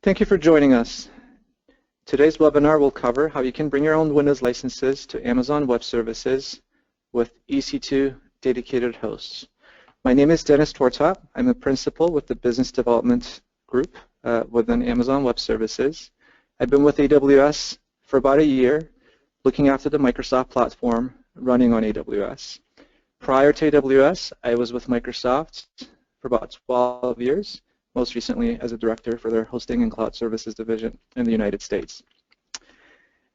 Thank you for joining us. Today's webinar will cover how you can bring your own Windows licenses to Amazon Web Services with EC2 Dedicated Hosts. My name is Dennis Tortop. I'm a principal with the Business Development Group within Amazon Web Services. I've been with AWS for about a year, looking after the Microsoft platform running on AWS. Prior to AWS, I was with Microsoft for about 12 years, most recently as a director for their hosting and cloud services division in the United States.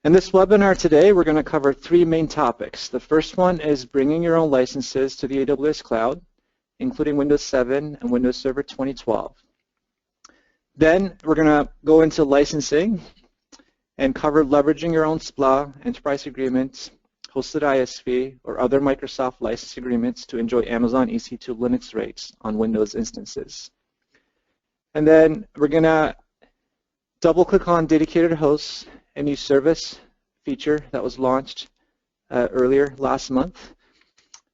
In this webinar today, we're going to cover three main topics. The first one is bringing your own licenses to the AWS cloud, including Windows 7 and Windows Server 2012. Then we're going to go into licensing and cover leveraging your own SPLA, enterprise agreements, hosted ISV, or other Microsoft license agreements to enjoy Amazon EC2 Linux rates on Windows instances. And then we're going to double-click on Dedicated Hosts, a new service feature that was launched earlier last month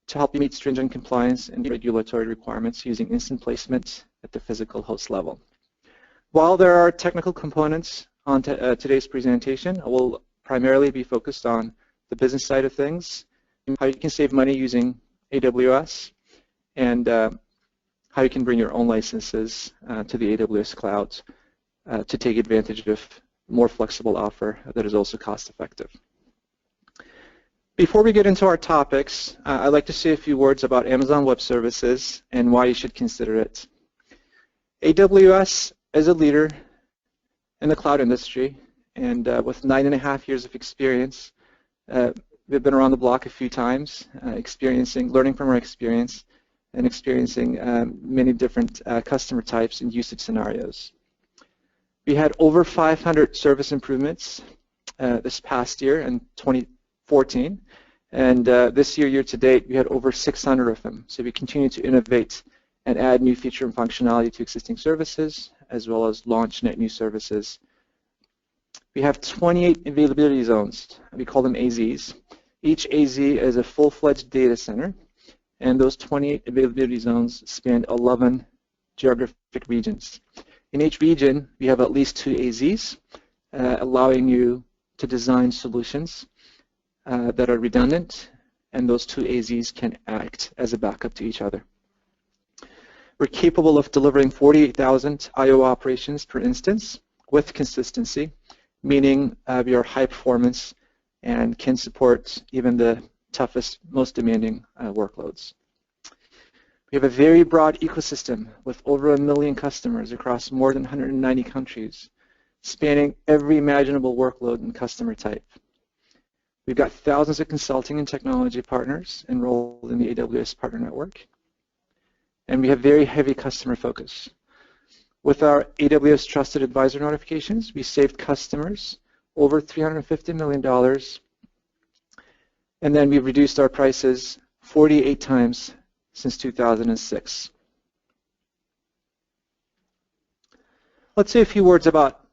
to help you meet stringent compliance and regulatory requirements using instant placement at the physical host level. While there are technical components on today's presentation, I will primarily be focused on the business side of things, how you can save money using AWS, and how you can bring your own licenses to the AWS cloud to take advantage of a more flexible offer that is also cost-effective. Before we get into our topics, I'd like to say a few words about Amazon Web Services and why you should consider it. AWS is a leader in the cloud industry, and with 9.5 years of experience, we've been around the block a few times, learning from our experience, and experiencing many different customer types and usage scenarios. We had over 500 service improvements this past year in 2014, and this year to date, we had over 600 of them. So we continue to innovate and add new feature and functionality to existing services, as well as launch net new services. We have 28 availability zones. We call them AZs. Each AZ is a full-fledged data center, and those 28 availability zones span 11 geographic regions. In each region, we have at least 2 AZs, allowing you to design solutions that are redundant, and those 2 AZs can act as a backup to each other. We're capable of delivering 48,000 I/O operations per instance with consistency, meaning we are high performance and can support even the toughest, most demanding workloads. We have a very broad ecosystem with over 1 million customers across more than 190 countries, spanning every imaginable workload and customer type. We've got thousands of consulting and technology partners enrolled in the AWS Partner Network, and we have very heavy customer focus. With our AWS Trusted Advisor notifications, we saved customers over $350 million, and then we've reduced our prices 48 times since 2006. Let's say a few words about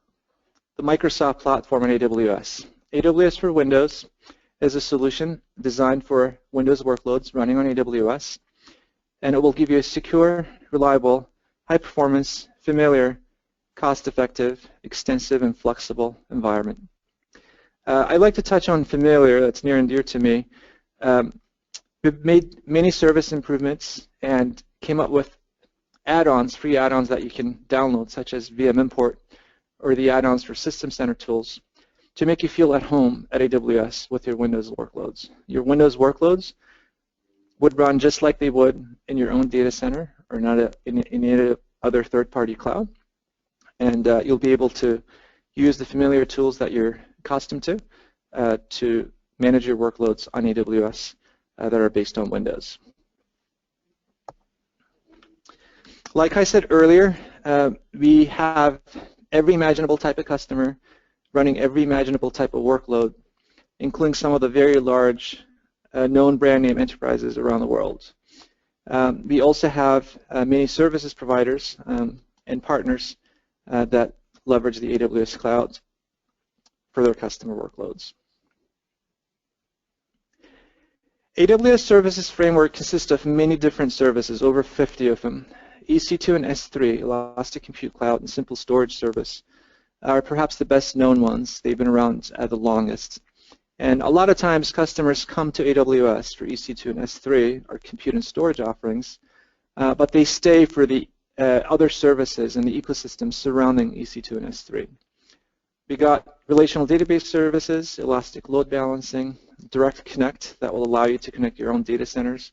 the Microsoft platform on AWS. AWS for Windows is a solution designed for Windows workloads running on AWS, and it will give you a secure, reliable, high-performance, familiar, cost-effective, extensive, and flexible environment. I'd like to touch on familiar. That's near and dear to me. We've made many service improvements and came up with add-ons, free add-ons that you can download, such as VM Import or the add-ons for System Center tools, to make you feel at home at AWS with your Windows workloads. Your Windows workloads would run just like they would in your own data center or not in any other third-party cloud, and you'll be able to use the familiar tools that you're accustomed to manage your workloads on AWS that are based on Windows. Like I said earlier, we have every imaginable type of customer running every imaginable type of workload, including some of the very large known brand name enterprises around the world. We also have many services providers and partners that leverage the AWS cloud for their customer workloads. AWS Services Framework consists of many different services, over 50 of them. EC2 and S3, Elastic Compute Cloud, and Simple Storage Service are perhaps the best known ones. They've been around the longest. And a lot of times customers come to AWS for EC2 and S3, or compute and storage offerings, but they stay for the other services and the ecosystem surrounding EC2 and S3. We got relational database services, elastic load balancing, direct connect that will allow you to connect your own data centers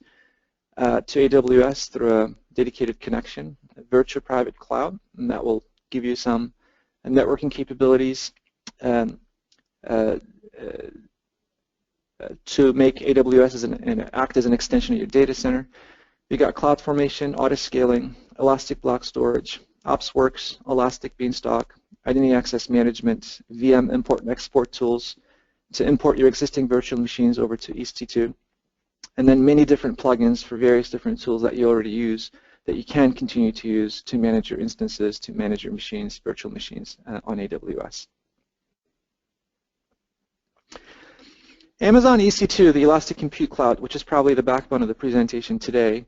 to AWS through a dedicated connection, a virtual private cloud, and that will give you some networking capabilities to make AWS act as an extension of your data center. We got CloudFormation, auto-scaling, elastic block storage, OpsWorks, elastic beanstalk, identity access management, VM import and export tools to import your existing virtual machines over to EC2, and then many different plugins for various different tools that you already use that you can continue to use to manage your instances, to manage your machines, virtual machines on AWS. Amazon EC2, the Elastic Compute Cloud, which is probably the backbone of the presentation today,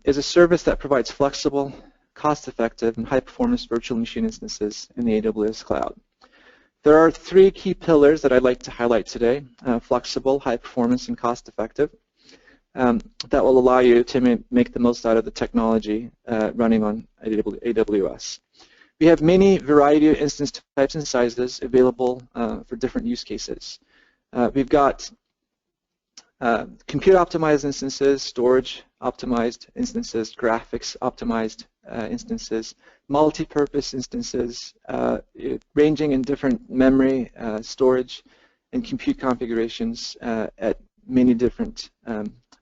is a service that provides flexible, cost-effective, and high-performance virtual machine instances in the AWS cloud. There are three key pillars that I'd like to highlight today: flexible, high-performance, and cost-effective, that will allow you to make the most out of the technology running on AWS. We have many variety of instance types and sizes available for different use cases. We've got compute optimized instances, storage optimized instances, graphics optimized instances, multi-purpose instances, ranging in different memory, storage, and compute configurations at many different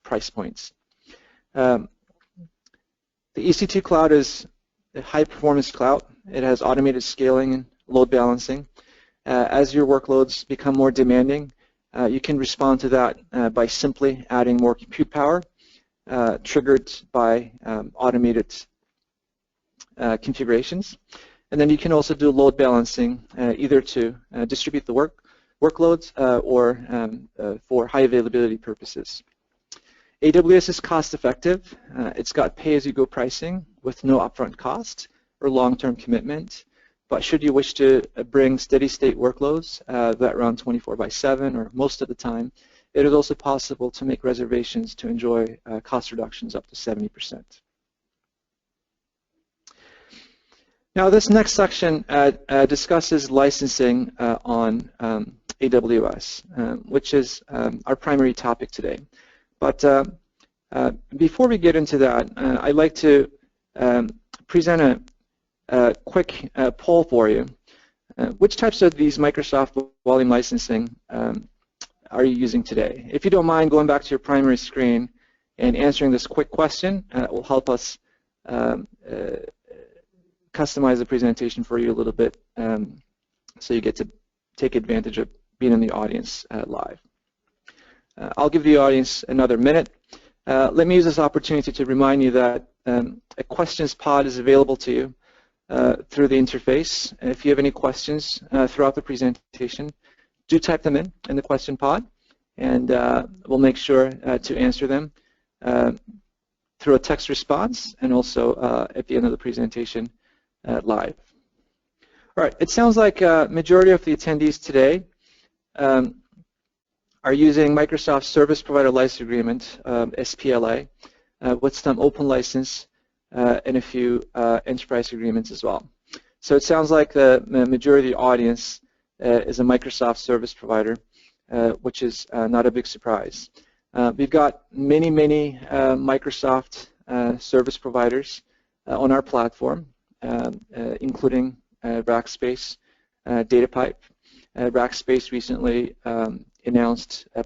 price points. The EC2 cloud is a high-performance cloud. It has automated scaling and load balancing. As your workloads become more demanding, you can respond to that by simply adding more compute power, triggered by automated configurations. And then you can also do load balancing, either to distribute the workloads or for high availability purposes. AWS is cost-effective. It's got pay-as-you-go pricing with no upfront cost or long-term commitment. But should you wish to bring steady-state workloads that run 24/7 or most of the time, it is also possible to make reservations to enjoy cost reductions up to 70%. Now, this next section discusses licensing on AWS, which is our primary topic today. But before we get into that, I'd like to present a quick poll for you. Which types of these Microsoft volume licensing are you using today? If you don't mind going back to your primary screen and answering this quick question, it will help us customize the presentation for you a little bit so you get to take advantage of being in the audience live. I'll give the audience another minute. Let me use this opportunity to remind you that a questions pod is available to you through the interface. If you have any questions throughout the presentation, do type them in the question pod, and we'll make sure to answer them through a text response and also at the end of the presentation live. All right, it sounds like a majority of the attendees today are using Microsoft Service Provider License Agreement, SPLA, with some open license and a few enterprise agreements as well. So it sounds like the majority of the audience is a Microsoft service provider, which is not a big surprise. We've got many Microsoft service providers on our platform, including Rackspace, DataPipe. Rackspace recently announced a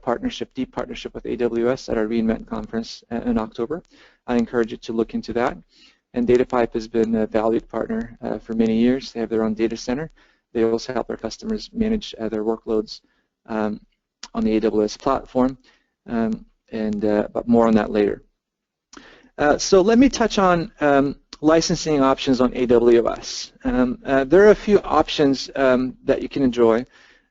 deep partnership with AWS at our reInvent conference in October. I encourage you to look into that. And DataPipe has been a valued partner for many years. They have their own data center. They also help their customers manage their workloads on the AWS platform, but more on that later. So let me touch on licensing options on AWS. There are a few options that you can enjoy.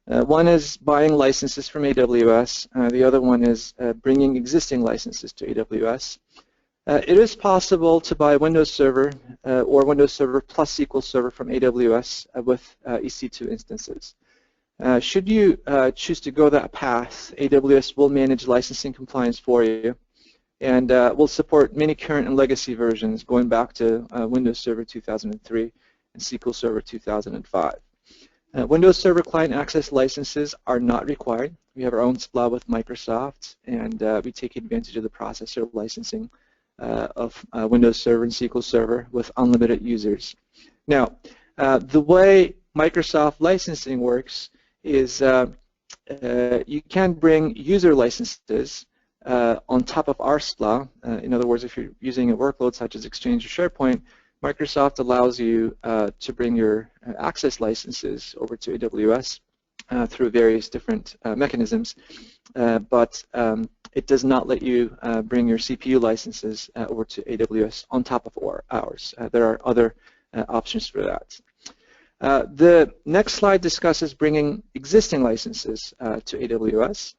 One is buying licenses from AWS. The other one is bringing existing licenses to AWS. It is possible to buy Windows Server or Windows Server plus SQL Server from AWS with EC2 instances. Should you choose to go that path, AWS will manage licensing compliance for you and will support many current and legacy versions going back to Windows Server 2003 and SQL Server 2005. Windows Server client access licenses are not required. We have our own SPLA with Microsoft, and we take advantage of the processor licensing of Windows Server and SQL Server with unlimited users. Now, the way Microsoft licensing works is you can bring user licenses on top of our SPLA. In other words, if you're using a workload such as Exchange or SharePoint, Microsoft allows you to bring your access licenses over to AWS through various different mechanisms, but it does not let you bring your CPU licenses over to AWS on top of ours. There are other options for that. The next slide discusses bringing existing licenses to AWS.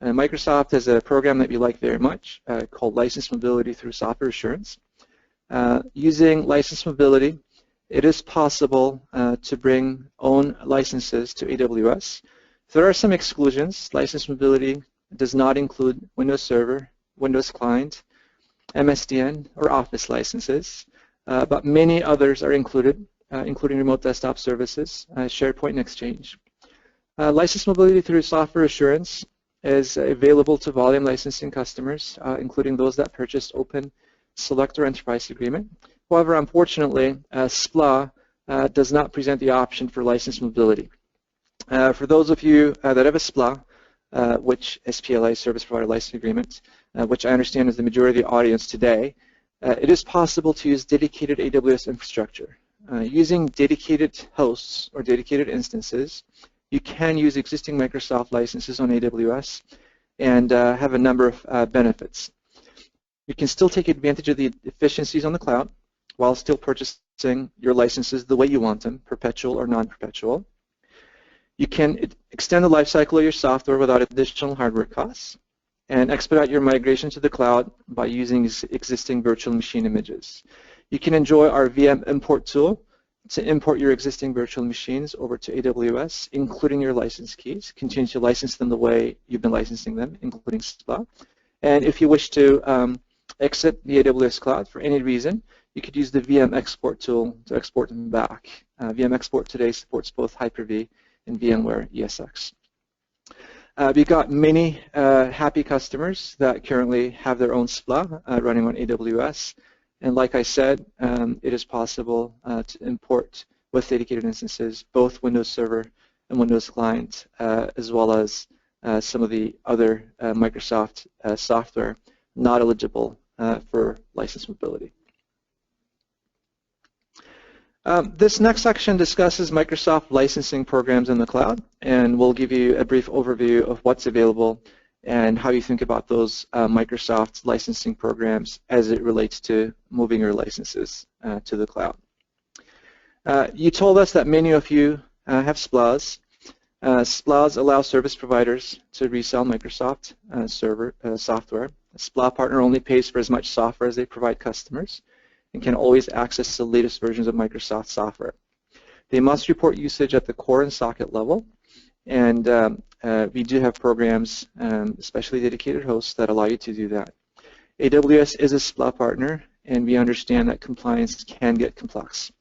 Microsoft has a program that we like very much called License Mobility through Software Assurance. Using license mobility, it is possible to bring own licenses to AWS. There are some exclusions. License mobility does not include Windows Server, Windows Client, MSDN, or Office licenses, but many others are included, including remote desktop services, SharePoint and Exchange. License mobility through software assurance is available to volume licensing customers, including those that purchased Open Select or Enterprise Agreement. However, unfortunately, SPLA does not present the option for license mobility. For those of you that have a SPLA, which SPLA, Service Provider License Agreement, which I understand is the majority of the audience today, it is possible to use dedicated AWS infrastructure. Using dedicated hosts or dedicated instances, you can use existing Microsoft licenses on AWS and have a number of benefits. You can still take advantage of the efficiencies on the cloud while still purchasing your licenses the way you want them, perpetual or non-perpetual. You can extend the lifecycle of your software without additional hardware costs and expedite your migration to the cloud by using existing virtual machine images. You can enjoy our VM import tool to import your existing virtual machines over to AWS, including your license keys. Continue to license them the way you've been licensing them, including SPLA. And if you wish to exit the AWS cloud for any reason, you could use the VM export tool to export them back. VM export today supports both Hyper-V and VMware ESX. We've got many happy customers that currently have their own SPLA running on AWS. And like I said, it is possible to import with dedicated instances both Windows Server and Windows Client, as well as some of the other Microsoft software not eligible for license mobility. This next section discusses Microsoft licensing programs in the cloud, and we'll give you a brief overview of what's available and how you think about those Microsoft licensing programs as it relates to moving your licenses to the cloud. You told us that many of you have SPLAs. SPLAs allow service providers to resell Microsoft software. A SPLA partner only pays for as much software as they provide customers and can always access the latest versions of Microsoft software. They must report usage at the core and socket level, and we do have programs, especially dedicated hosts, that allow you to do that. AWS is a SPLA partner, and we understand that compliance can get complex.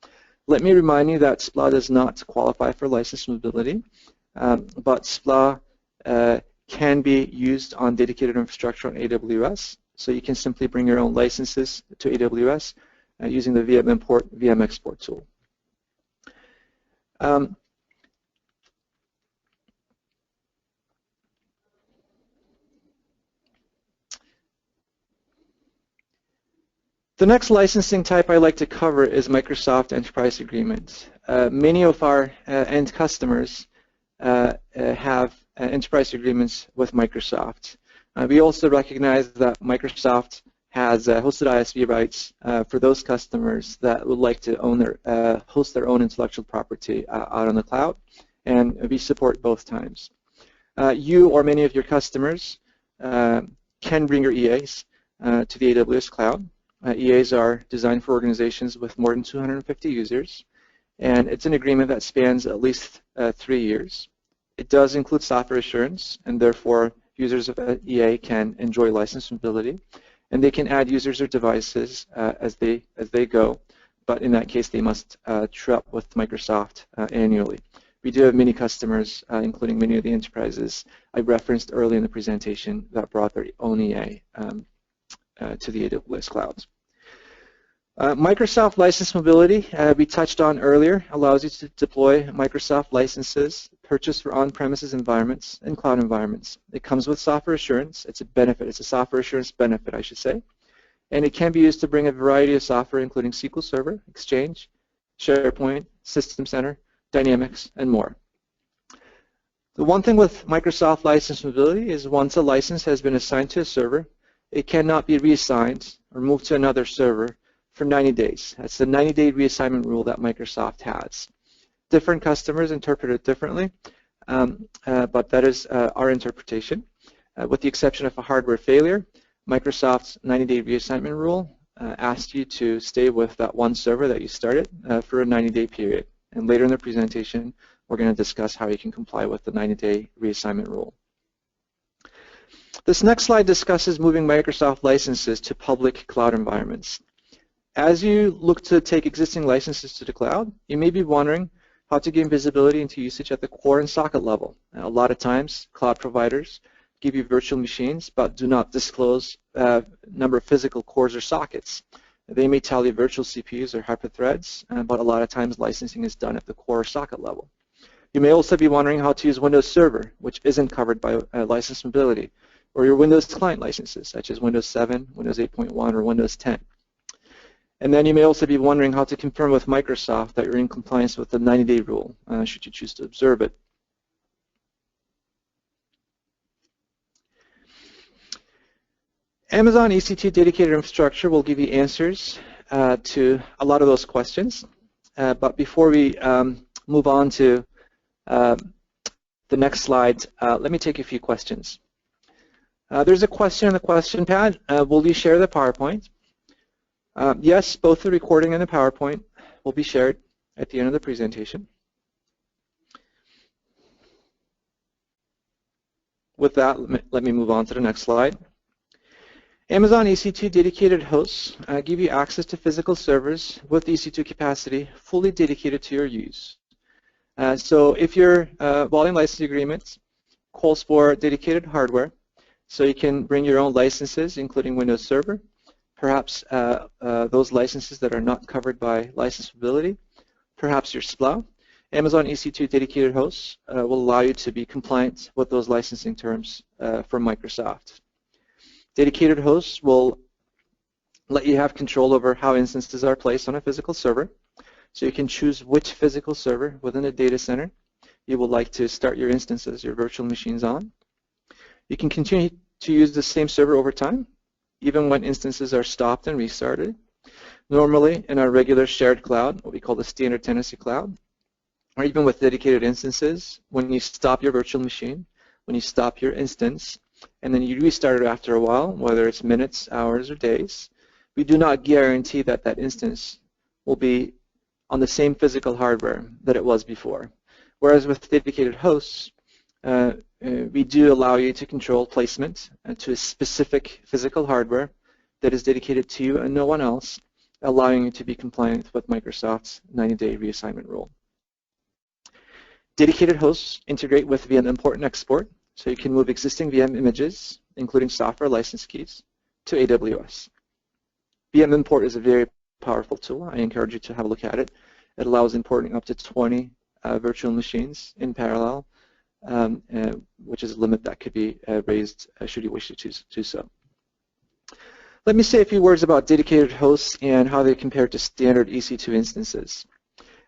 Let me remind you that SPLA does not qualify for license mobility, but SPLA can be used on dedicated infrastructure on AWS, so you can simply bring your own licenses to AWS using the VM import, VM export tool. The next licensing type I'd like to cover is Microsoft Enterprise Agreements. Many of our end customers have enterprise agreements with Microsoft. We also recognize that Microsoft has hosted ISV rights for those customers that would like to own their, host their own intellectual property out on the cloud, and we support both times. You or many of your customers can bring your EAs to the AWS cloud. EAs are designed for organizations with more than 250 users, and it's an agreement that spans at least 3 years. It does include software assurance, and therefore users of EA can enjoy license mobility, and they can add users or devices as they go, but in that case they must true up with Microsoft annually. We do have many customers, including many of the enterprises I referenced early in the presentation, that brought their own EA to the AWS clouds. Microsoft license mobility, we touched on earlier, allows you to deploy Microsoft licenses purchased for on-premises environments and cloud environments. It comes with software assurance. It's a benefit. It's a software assurance benefit, I should say. And it can be used to bring a variety of software, including SQL Server, Exchange, SharePoint, System Center, Dynamics, and more. The one thing with Microsoft license mobility is once a license has been assigned to a server, it cannot be reassigned or moved to another server for 90 days. That's the 90-day reassignment rule that Microsoft has. Different customers interpret it differently, but that is our interpretation. With the exception of a hardware failure, Microsoft's 90-day reassignment rule asks you to stay with that one server that you started for a 90-day period. And later in the presentation, we're going to discuss how you can comply with the 90-day reassignment rule. This next slide discusses moving Microsoft licenses to public cloud environments. As you look to take existing licenses to the cloud, you may be wondering how to gain visibility into usage at the core and socket level. Now, a lot of times, cloud providers give you virtual machines, but do not disclose number of physical cores or sockets. They may tell you virtual CPUs or hyperthreads, but a lot of times licensing is done at the core or socket level. You may also be wondering how to use Windows Server, which isn't covered by license mobility, or your Windows client licenses, such as Windows 7, Windows 8.1, or Windows 10. And then you may also be wondering how to confirm with Microsoft that you're in compliance with the 90-day rule, should you choose to observe it. Amazon EC2 Dedicated Infrastructure will give you answers to a lot of those questions. But before we move on to the next slide, let me take a few questions. There's a question on the question pad. Will you share the PowerPoint? Yes, both the recording and the PowerPoint will be shared at the end of the presentation. With that, let me move on to the next slide. Amazon EC2 Dedicated Hosts give you access to physical servers with EC2 capacity fully dedicated to your use. So if your volume license agreement calls for dedicated hardware, so you can bring your own licenses, including Windows Server, perhaps those licenses that are not covered by license mobility, perhaps your SPLA. Amazon EC2 Dedicated Hosts will allow you to be compliant with those licensing terms from Microsoft. Dedicated hosts will let you have control over how instances are placed on a physical server. So you can choose which physical server within a data center you would like to start your instances, your virtual machines on. You can continue to use the same server over time, even when instances are stopped and restarted. Normally, in our regular shared cloud, what we call the standard tenancy cloud, or even with dedicated instances, when you stop your virtual machine, when you stop your instance, and then you restart it after a while, whether it's minutes, hours, or days, we do not guarantee that that instance will be on the same physical hardware that it was before. Whereas with dedicated hosts, we do allow you to control placement to a specific physical hardware that is dedicated to you and no one else, allowing you to be compliant with Microsoft's 90-day reassignment rule. Dedicated hosts integrate with VM import and export, so you can move existing VM images, including software license keys, to AWS. VM import is a very powerful tool. I encourage you to have a look at it. It allows importing up to 20 virtual machines in parallel, which is a limit that could be raised should you wish to do so. Let me say a few words about dedicated hosts and how they compare to standard EC2 instances.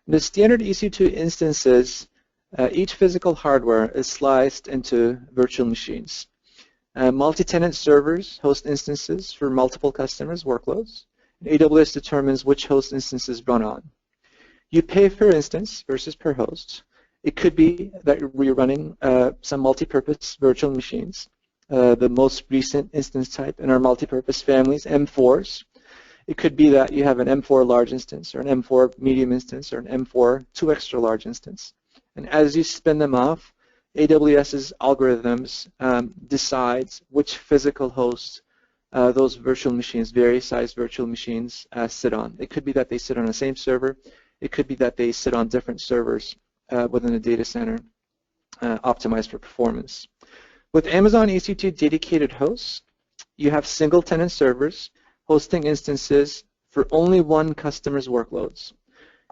In the standard EC2 instances, each physical hardware is sliced into virtual machines. Multi-tenant servers host instances for multiple customers' workloads, and AWS determines which host instances run on. You pay per instance versus per host. It could be that we're running some multi-purpose virtual machines. The most recent instance type in our multi-purpose families, M4s, It could be that you have an M4 large instance or an M4 medium instance or an M4 2 extra large instance. And as you spin them off, AWS's algorithms decides which physical host those virtual machines, various sized virtual machines, sit on. It could be that they sit on the same server. It could be that they sit on different servers within a data center optimized for performance. With Amazon EC2 Dedicated Hosts, you have single tenant servers hosting instances for only one customer's workloads.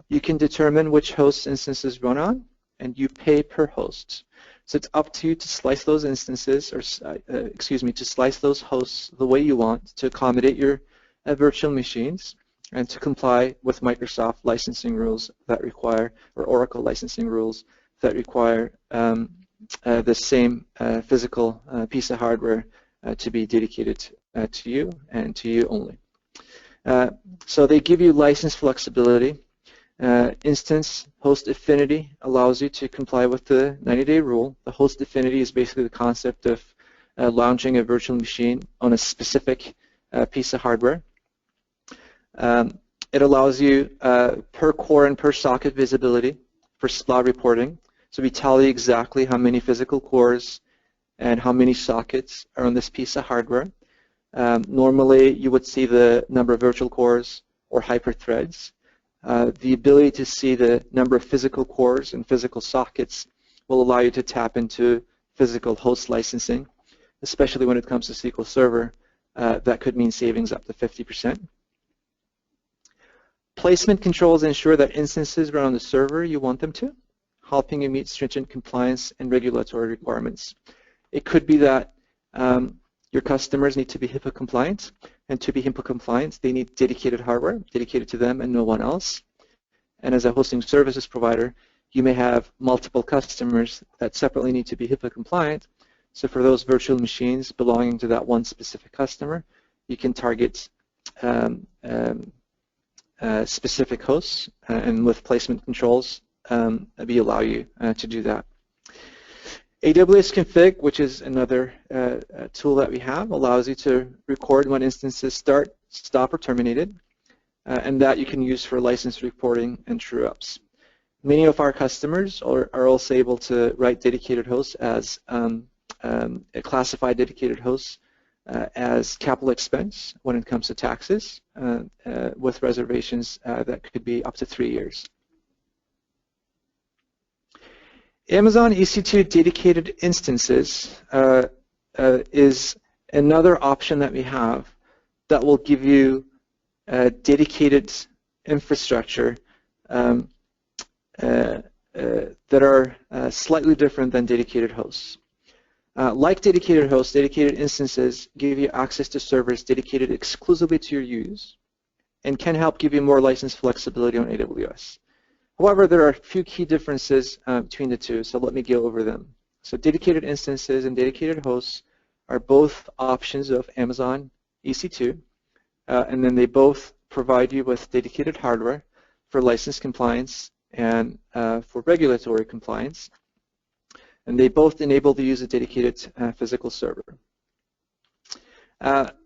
You can determine which host instances run on, and you pay per host. So it's up to you to slice those instances, or to slice those hosts the way you want to accommodate your virtual machines and to comply with Microsoft licensing rules that require, or Oracle licensing rules that require the same physical piece of hardware to be dedicated to you and to you only. So they give you license flexibility. Instance host affinity allows you to comply with the 90-day rule. The host affinity is basically the concept of launching a virtual machine on a specific piece of hardware. It allows you per core and per socket visibility for SPLA reporting. So we tell you exactly how many physical cores and how many sockets are on this piece of hardware. Normally, you would see the number of virtual cores or hyperthreads. The ability to see the number of physical cores and physical sockets will allow you to tap into physical host licensing, especially when it comes to SQL Server. That could mean savings up to 50%. Placement controls ensure that instances run on the server you want them to, helping you meet stringent compliance and regulatory requirements. It could be that your customers need to be HIPAA compliant, and to be HIPAA compliant, they need dedicated hardware, dedicated to them and no one else. And as a hosting services provider, you may have multiple customers that separately need to be HIPAA compliant. So for those virtual machines belonging to that one specific customer, you can target specific hosts, and with placement controls, we allow you to do that. AWS Config, which is another tool that we have, allows you to record when instances start, stop, or terminated, and that you can use for license reporting and true-ups. Many of our customers are also able to write dedicated hosts as classified dedicated hosts as capital expense when it comes to taxes, with reservations that could be up to 3 years. Amazon EC2 Dedicated Instances is another option that we have that will give you dedicated infrastructure that are slightly different than dedicated hosts. Like dedicated hosts, dedicated instances give you access to servers dedicated exclusively to your use and can help give you more license flexibility on AWS. However, there are a few key differences between the two, so let me go over them. So dedicated instances and dedicated hosts are both options of Amazon EC2, and then they both provide you with dedicated hardware for license compliance and for regulatory compliance. And they both enable the use of dedicated physical server.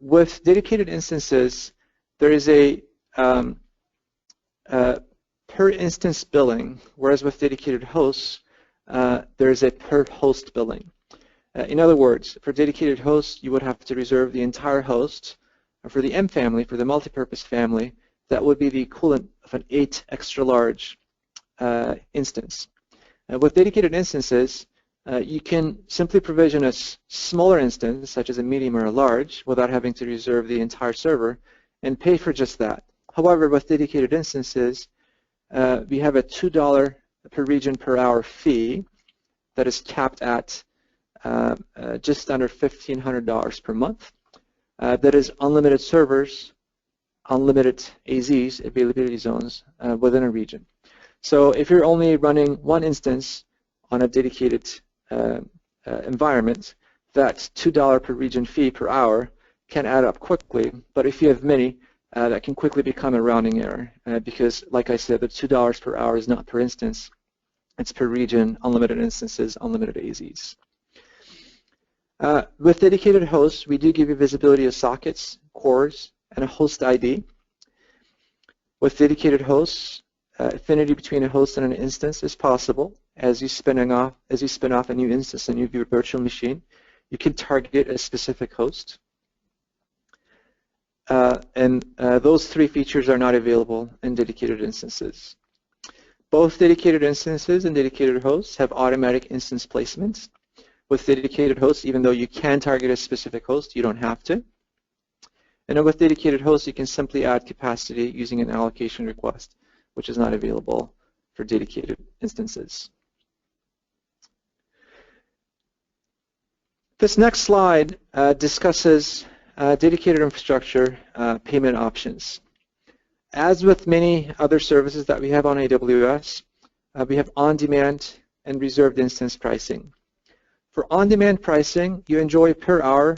With dedicated instances, there is a per instance billing, whereas with dedicated hosts, there is a per host billing. In other words, for dedicated hosts, you would have to reserve the entire host. For the M family, for the multipurpose family, that would be the equivalent of an 8 extra large instance. With dedicated instances, you can simply provision a smaller instance, such as a medium or a large, without having to reserve the entire server and pay for just that. However, with dedicated instances, we have a $2 per region per hour fee that is capped at just under $1,500 per month. That is unlimited servers, unlimited AZs, availability zones, within a region. So if you're only running one instance on a dedicated environment, that $2 per region fee per hour can add up quickly. But if you have many, that can quickly become a rounding error because, like I said, the $2 per hour is not per instance. It's per region, unlimited instances, unlimited AZs. With dedicated hosts, we do give you visibility of sockets, cores, and a host ID. With dedicated hosts, affinity between a host and an instance is possible. As you spin off a new instance, a new virtual machine, you can target a specific host. Those three features are not available in dedicated instances. Both dedicated instances and dedicated hosts have automatic instance placements. With dedicated hosts, even though you can target a specific host, you don't have to. And with dedicated hosts, you can simply add capacity using an allocation request, which is not available for dedicated instances. This next slide discusses dedicated infrastructure payment options. As with many other services that we have on AWS, we have on-demand and reserved instance pricing. For on-demand pricing, you enjoy per hour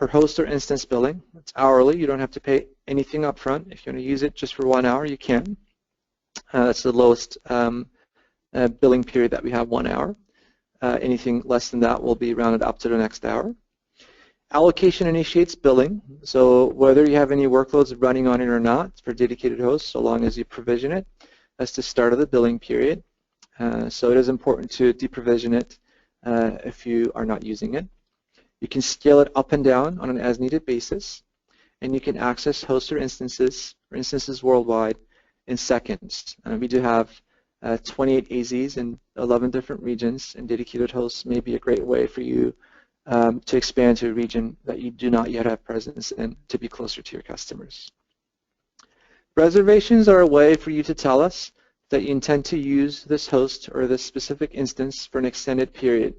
per host or instance billing. It's hourly. You don't have to pay anything up front. If you want to use it just for 1 hour, you can. That's the lowest billing period that we have, 1 hour. Anything less than that will be rounded up to the next hour. Allocation initiates billing, so whether you have any workloads running on it or not for dedicated hosts, so long as you provision it, that's the start of the billing period. So it is important to deprovision it if you are not using it. You can scale it up and down on an as-needed basis, and you can access hosts or instances worldwide in seconds. We do have 28 AZs in 11 different regions, and dedicated hosts may be a great way for you to expand to a region that you do not yet have presence in to be closer to your customers. Reservations are a way for you to tell us that you intend to use this host or this specific instance for an extended period.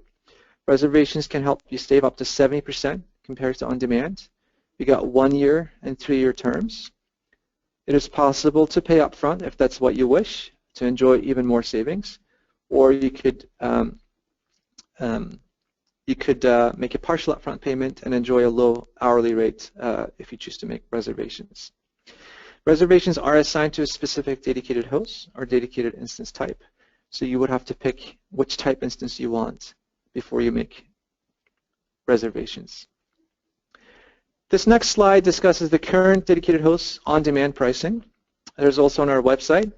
Reservations can help you save up to 70% compared to on-demand. You got 1 year and 3-year terms. It is possible to pay upfront if that's what you wish to enjoy even more savings, or you could make a partial upfront payment and enjoy a low hourly rate if you choose to make reservations. Reservations are assigned to a specific dedicated host or dedicated instance type, so you would have to pick which type instance you want before you make reservations. This next slide discusses the current dedicated hosts on-demand pricing. There's also on our website.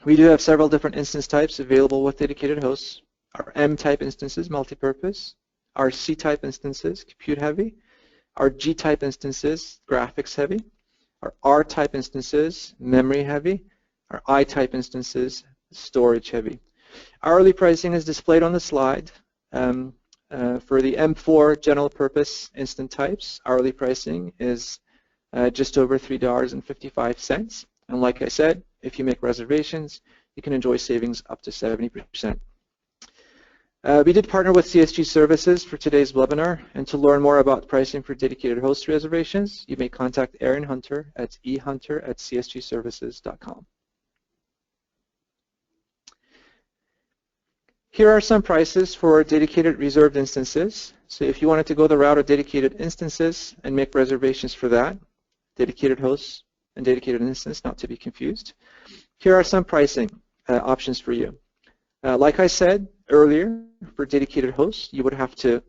We do have several different instance types available with dedicated hosts. Our M-type instances, multipurpose. Our C-type instances, compute-heavy. Our G-type instances, graphics-heavy. Our R-type instances, memory-heavy. Our I-type instances, storage-heavy. Hourly pricing is displayed on the slide. For the M4 general-purpose instant types, hourly pricing is just over $3.55. And like I said, if you make reservations, you can enjoy savings up to 70%. We did partner with CSG Services for today's webinar, and to learn more about pricing for dedicated host reservations, you may contact Aaron Hunter at ehunter@csgservices.com. Here are some prices for dedicated reserved instances. So if you wanted to go the route of dedicated instances and make reservations for that, dedicated hosts and dedicated instance, not to be confused, here are some pricing options for you. Like I said earlier, for dedicated hosts, you would have to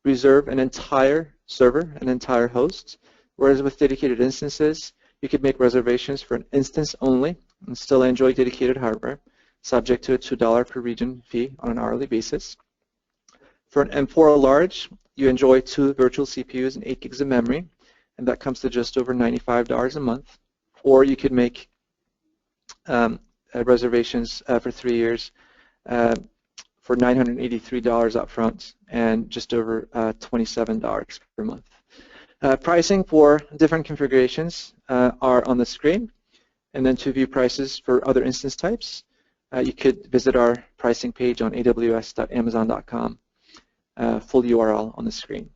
reserve an entire server, an entire host, whereas with dedicated instances, you could make reservations for an instance only and still enjoy dedicated hardware, subject to a $2 per region fee on an hourly basis. For an M4 large, you enjoy 2 virtual CPUs and 8 gigs of memory, and that comes to just over $95 a month. Or you could make reservations for 3 years for $983 up front and just over $27 per month. Pricing for different configurations are on the screen, and then to view prices for other instance types, you could visit our pricing page on aws.amazon.com, full URL on the screen.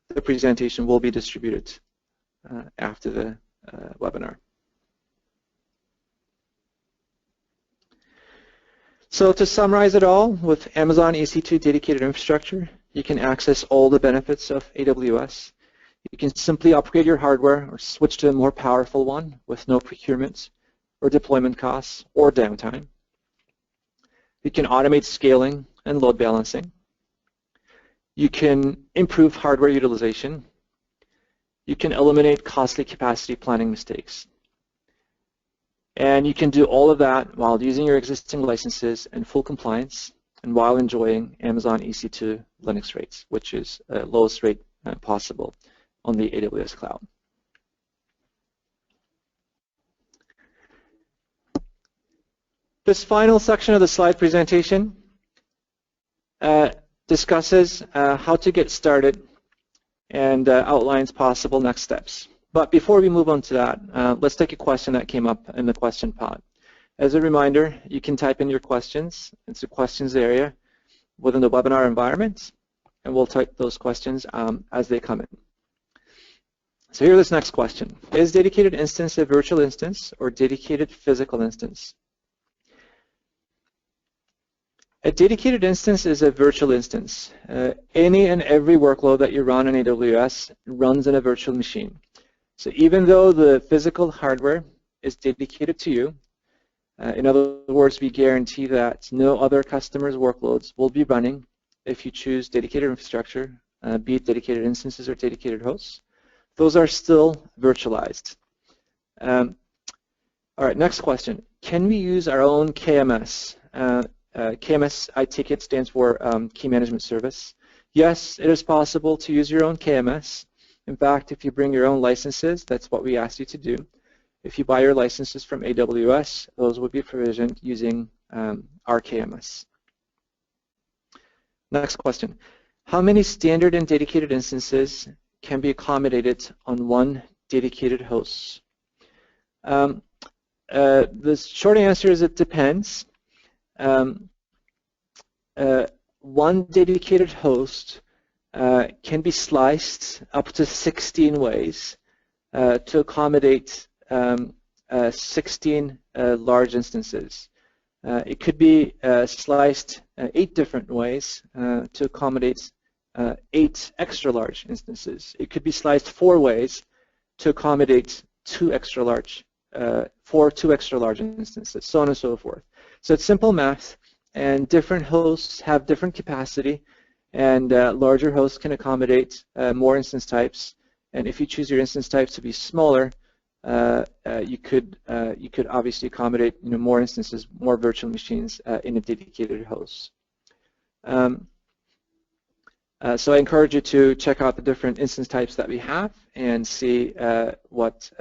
The presentation will be distributed after the webinar. So to summarize it all, with Amazon EC2 Dedicated Infrastructure, you can access all the benefits of AWS. You can simply upgrade your hardware or switch to a more powerful one with no procurement or deployment costs or downtime. You can automate scaling and load balancing. You can improve hardware utilization. You can eliminate costly capacity planning mistakes. And you can do all of that while using your existing licenses in full compliance and while enjoying Amazon EC2 Linux rates, which is the lowest rate possible on the AWS cloud. This final section of the slide presentation discusses how to get started and outlines possible next steps. But before we move on to that, let's take a question that came up in the question pod. As a reminder, you can type in your questions into the questions area within the webinar environment, and we'll type those questions as they come in. So here's this next question. Is dedicated instance a virtual instance or dedicated physical instance? A dedicated instance is a virtual instance. Any and every workload that you run on AWS runs in a virtual machine. So even though the physical hardware is dedicated to you, in other words, we guarantee that no other customers' workloads will be running if you choose dedicated infrastructure, be it dedicated instances or dedicated hosts. Those are still virtualized. All right, next question. Can we use our own KMS? KMS, I take it, stands for Key Management Service. Yes, it is possible to use your own KMS. In fact, if you bring your own licenses, that's what we ask you to do. If you buy your licenses from AWS, those will be provisioned using our KMS. Next question. How many standard and dedicated instances can be accommodated on one dedicated host? The short answer is it depends. One dedicated host can be sliced up to 16 ways to accommodate 16 large instances. It could be sliced 8 different ways to accommodate 8 extra large instances. It could be sliced 4 ways to accommodate 2 extra large, 2 extra large instances, so on and so forth. So it's simple math, and different hosts have different capacity, and larger hosts can accommodate more instance types. And if you choose your instance types to be smaller, you could obviously accommodate more instances, more virtual machines in a dedicated host. So I encourage you to check out the different instance types that we have and see what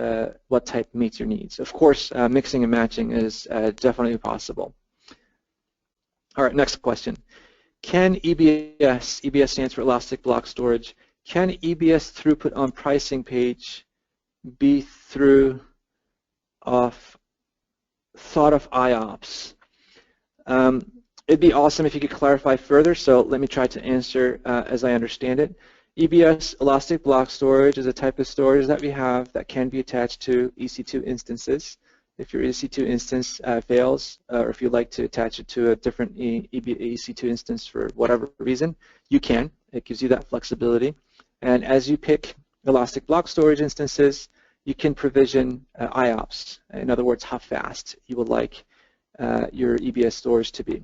type meets your needs. Of course, mixing and matching is definitely possible. All right, next question. Can EBS stands for Elastic Block Storage, can EBS throughput on pricing page be thought of IOPS? It'd be awesome if you could clarify further, so let me try to answer as I understand it. EBS, Elastic Block Storage, is a type of storage that we have that can be attached to EC2 instances. If your EC2 instance fails, or if you'd like to attach it to a different EC2 instance for whatever reason, you can. It gives you that flexibility. And as you pick Elastic Block Storage instances, you can provision IOPS. In other words, how fast you would like your EBS storage to be.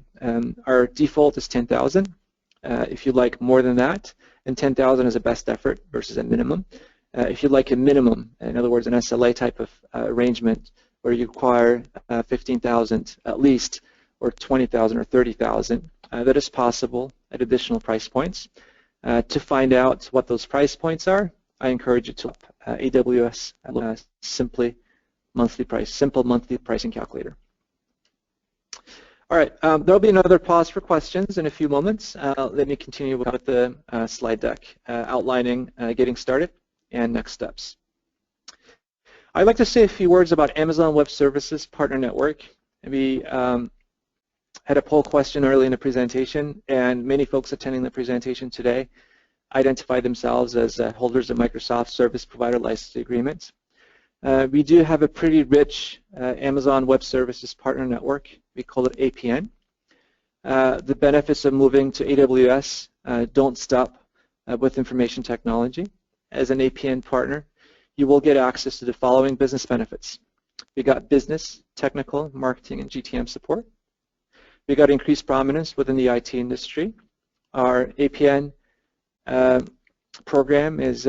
Our default is 10,000. If you'd like more than that, and 10,000 is a best effort versus a minimum. If you'd like a minimum, in other words, an SLA type of arrangement where you require 15,000 at least, or 20,000 or 30,000, that is possible at additional price points. To find out what those price points are, I encourage you to AWS simple monthly pricing calculator. All right, there'll be another pause for questions in a few moments. Let me continue with the slide deck outlining getting started and next steps. I'd like to say a few words about Amazon Web Services Partner Network. We had a poll question early in the presentation, and many folks attending the presentation today identified themselves as holders of Microsoft Service Provider License Agreements. We do have a pretty rich Amazon Web Services Partner Network. We call it APN. The benefits of moving to AWS don't stop with information technology. As an APN partner, you will get access to the following business benefits. We got business, technical, marketing, and GTM support. We got increased prominence within the IT industry. Our APN program is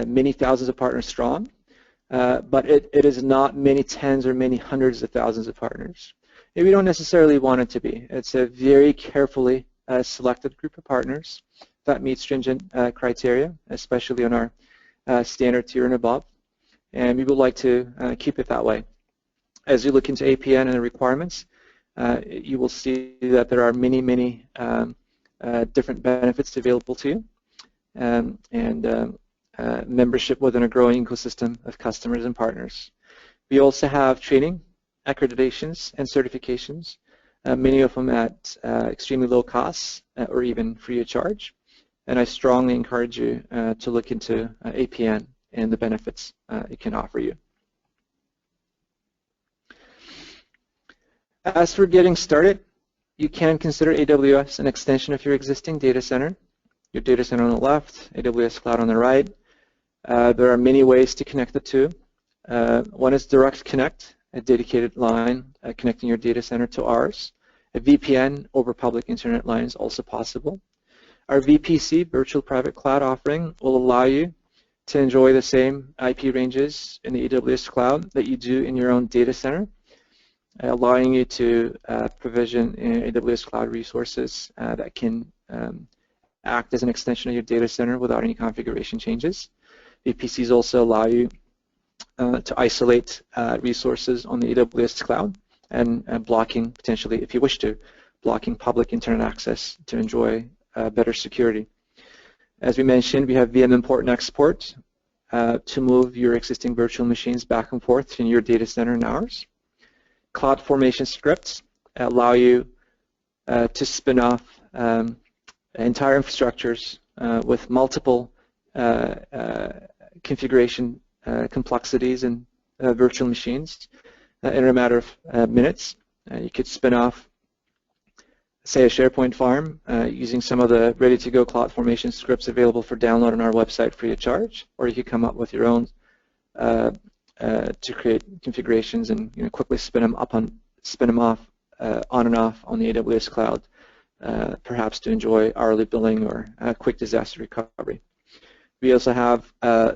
many thousands of partners strong, but it is not many tens or many hundreds of thousands of partners. And we don't necessarily want it to be. It's a very carefully selected group of partners that meet stringent criteria, especially on our standard tier and above. And we would like to keep it that way. As you look into APN and the requirements, you will see that there are many, many different benefits available to you, and membership within a growing ecosystem of customers and partners. We also have training, accreditations, and certifications, many of them at extremely low costs or even free of charge. And I strongly encourage you to look into APN and the benefits it can offer you. As for getting started, you can consider AWS an extension of your existing data center. Your data center on the left, AWS Cloud on the right. There are many ways to connect the two. One is direct connect, a dedicated line connecting your data center to ours. A VPN over public internet line is also possible. Our VPC, Virtual Private Cloud offering, will allow you to enjoy the same IP ranges in the AWS Cloud that you do in your own data center, allowing you to provision AWS Cloud resources that can act as an extension of your data center without any configuration changes. VPCs also allow you to isolate resources on the AWS Cloud and blocking, potentially, if you wish to, blocking public internet access to enjoy better security. As we mentioned, we have VM import and export to move your existing virtual machines back and forth in your data center and ours. Cloud formation scripts allow you to spin off entire infrastructures with multiple configuration complexities and virtual machines in a matter of minutes. You could spin off, say, a SharePoint farm using some of the ready-to-go cloud formation scripts available for download on our website free of charge, or you could come up with your own to create configurations and quickly spin them off on and off on the AWS Cloud, perhaps to enjoy hourly billing or quick disaster recovery. We also have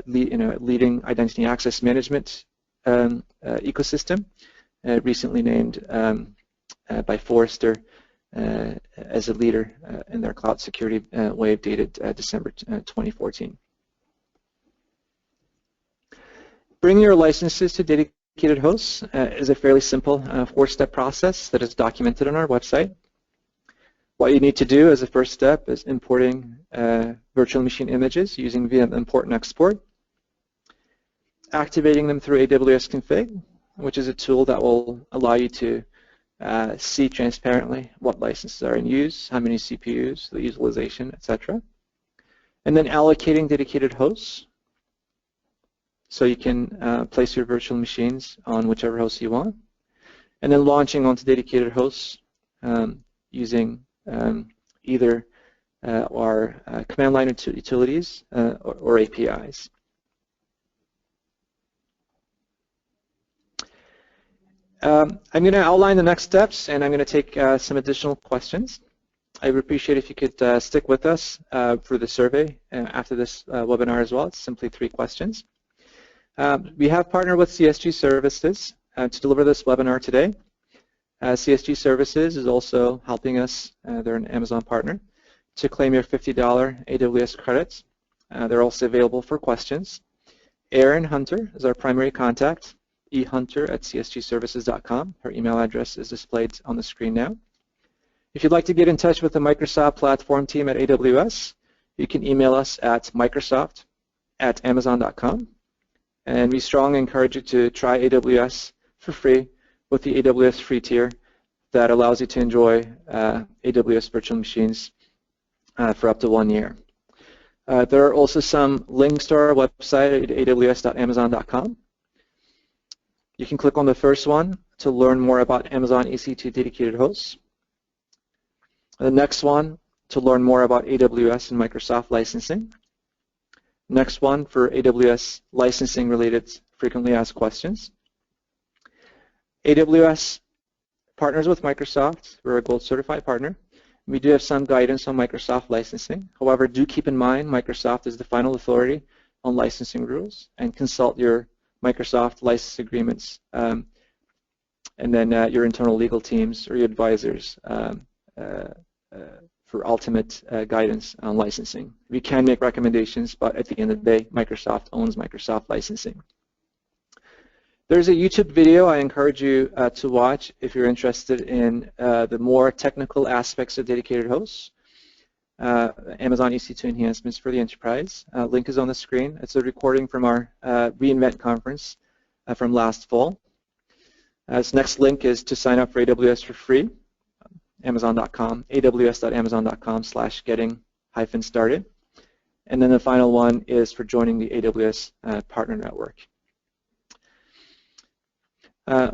leading identity access management ecosystem, recently named by Forrester as a leader in their cloud security wave dated December 2014. Bringing your licenses to dedicated hosts is a fairly simple four-step process that is documented on our website. What you need to do as a first step is importing virtual machine images using VM import and export, activating them through AWS config, which is a tool that will allow you to see transparently what licenses are in use, how many CPUs, the utilization, etc. And then allocating dedicated hosts, so you can place your virtual machines on whichever host you want, and then launching onto dedicated hosts using either our command line utilities or APIs. I'm going to outline the next steps, and I'm going to take some additional questions. I would appreciate if you could stick with us for the survey after this webinar as well. It's simply 3 questions. We have partnered with CSG Services to deliver this webinar today. CSG Services is also helping us, they're an Amazon partner, to claim your $50 AWS credits. They're also available for questions. Erin Hunter is our primary contact, ehunter@csgservices.com. Her email address is displayed on the screen now. If you'd like to get in touch with the Microsoft platform team at AWS, you can email us at microsoft@amazon.com. And we strongly encourage you to try AWS for free with the AWS free tier that allows you to enjoy AWS virtual machines for up to 1 year. There are also some links to our website at aws.amazon.com. You can click on the first one to learn more about Amazon EC2 Dedicated Hosts. The next one to learn more about AWS and Microsoft licensing. Next one for AWS licensing related frequently asked questions. AWS partners with Microsoft. We're a gold certified partner. We do have some guidance on Microsoft licensing. However, do keep in mind Microsoft is the final authority on licensing rules and consult your Microsoft license agreements, and then your internal legal teams or your advisors for ultimate guidance on licensing. We can make recommendations, but at the end of the day, Microsoft owns Microsoft licensing. There's a YouTube video I encourage you to watch if you're interested in the more technical aspects of dedicated hosts. Amazon EC2 enhancements for the enterprise. Link is on the screen. It's a recording from our reInvent conference from last fall. This next link is to sign up for AWS for free. Amazon.com, aws.amazon.com/getting-started. And then the final one is for joining the AWS Partner Network.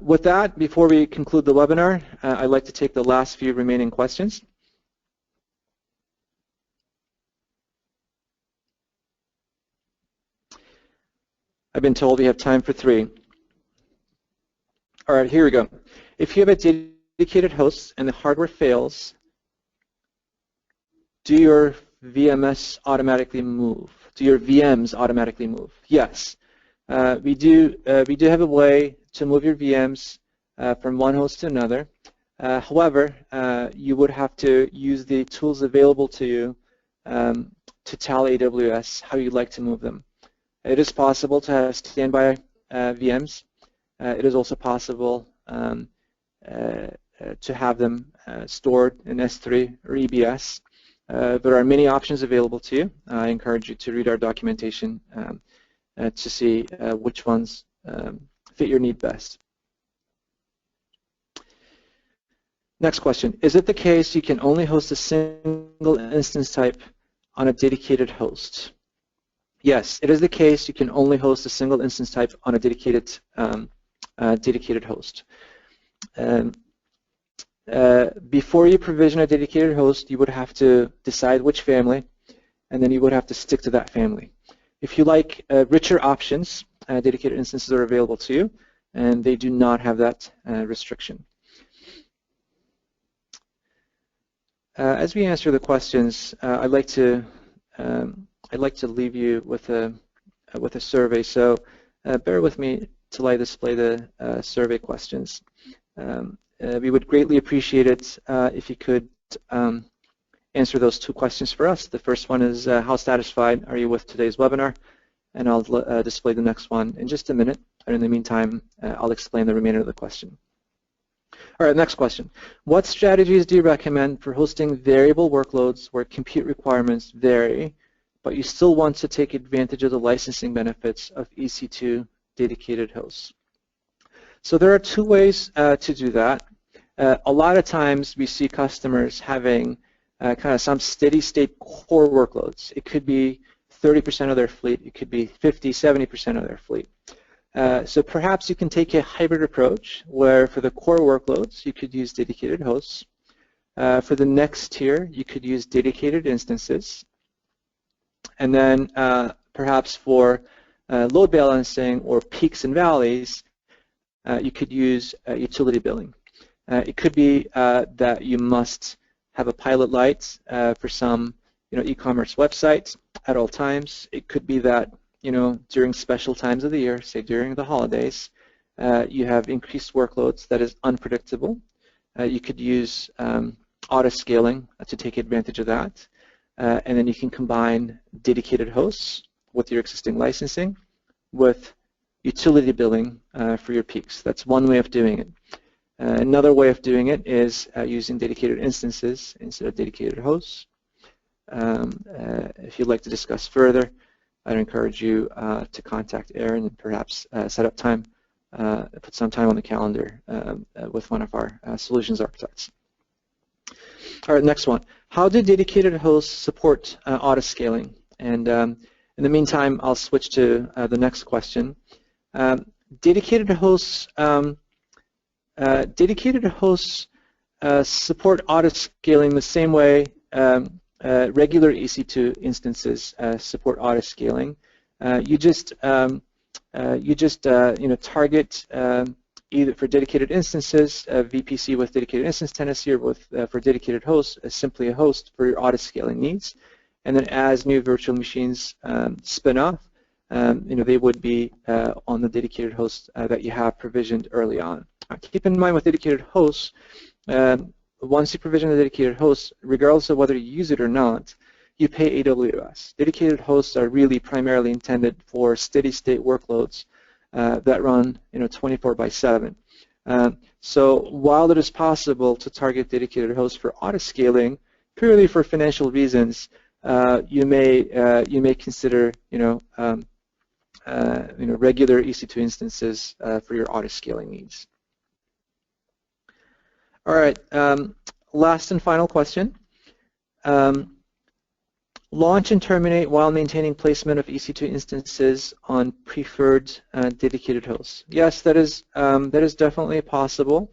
With that, before we conclude the webinar, I'd like to take the last few remaining questions. I've been told we have time for 3. All right, here we go. If you have a dedicated host and the hardware fails, do your VMs automatically move? Do your VMs automatically move? Yes, we do have a way to move your VMs from one host to another. However, you would have to use the tools available to you to tell AWS how you'd like to move them. It is possible to have standby VMs. It is also possible to have them stored in S3 or EBS. There are many options available to you. I encourage you to read our documentation to see which ones fit your need best. Next question. Is it the case you can only host a single instance type on a dedicated host? Yes, it is the case you can only host a single instance type on a dedicated host. Before you provision a dedicated host, you would have to decide which family, and then you would have to stick to that family. If you like richer options, dedicated instances are available to you, and they do not have that restriction. As we answer the questions, I'd like to leave you with a survey. So bear with me till I display the survey questions. We would greatly appreciate it if you could answer those 2 questions for us. The first one is how satisfied are you with today's webinar? And I'll display the next one in just a minute. And in the meantime, I'll explain the remainder of the question. All right, next question. What strategies do you recommend for hosting variable workloads where compute requirements vary, but you still want to take advantage of the licensing benefits of EC2 dedicated hosts? So there are 2 ways to do that. A lot of times we see customers having kind of some steady state core workloads. It could be 30% of their fleet. It could be 50, 70% of their fleet. So perhaps you can take a hybrid approach where for the core workloads you could use dedicated hosts. For the next tier you could use dedicated instances. And then perhaps for load balancing or peaks and valleys, you could use utility billing. It could be that you must have a pilot light for some e-commerce website at all times. It could be that during special times of the year, say during the holidays, you have increased workloads that is unpredictable. You could use auto scaling to take advantage of that. And then you can combine dedicated hosts with your existing licensing with utility billing for your peaks. That's one way of doing it. Another way of doing it is using dedicated instances instead of dedicated hosts. If you'd like to discuss further, I'd encourage you to contact Aaron and perhaps set up time, put some time on the calendar with one of our solutions architects. All right, next one. How do dedicated hosts support auto scaling? And in the meantime, I'll switch to the next question. Dedicated hosts support auto scaling the same way regular EC2 instances support auto scaling. You just target either for dedicated instances, VPC with dedicated instance tenancy, or with for dedicated hosts, simply a host for your auto scaling needs. And then as new virtual machines spin off, they would be on the dedicated host that you have provisioned early on. Keep in mind with dedicated hosts, once you provision the dedicated host, regardless of whether you use it or not, you pay AWS. Dedicated hosts are really primarily intended for steady-state workloads that run 24/7. So while it is possible to target dedicated hosts for auto-scaling, purely for financial reasons, you may consider regular EC2 instances for your auto-scaling needs. All right, last and final question. Launch and terminate while maintaining placement of EC2 instances on preferred dedicated hosts. Yes, that is definitely possible.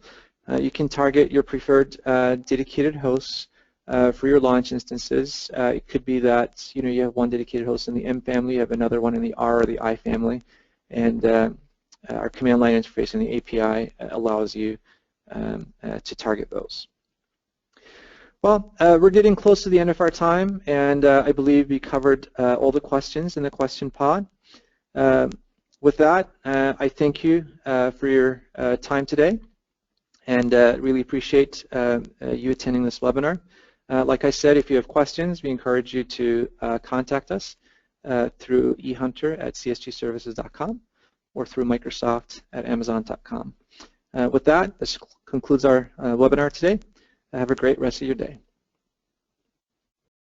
You can target your preferred dedicated hosts for your launch instances. It could be that you have one dedicated host in the M family, you have another one in the R or the I family, and our command line interface in the API allows you to target those. Well, we're getting close to the end of our time, and I believe we covered all the questions in the question pod. With that, I thank you for your time today, and really appreciate you attending this webinar. Like I said, if you have questions, we encourage you to contact us through ehunter@csgservices.com or through Microsoft@amazon.com. With that, this concludes our webinar today. Have a great rest of your day.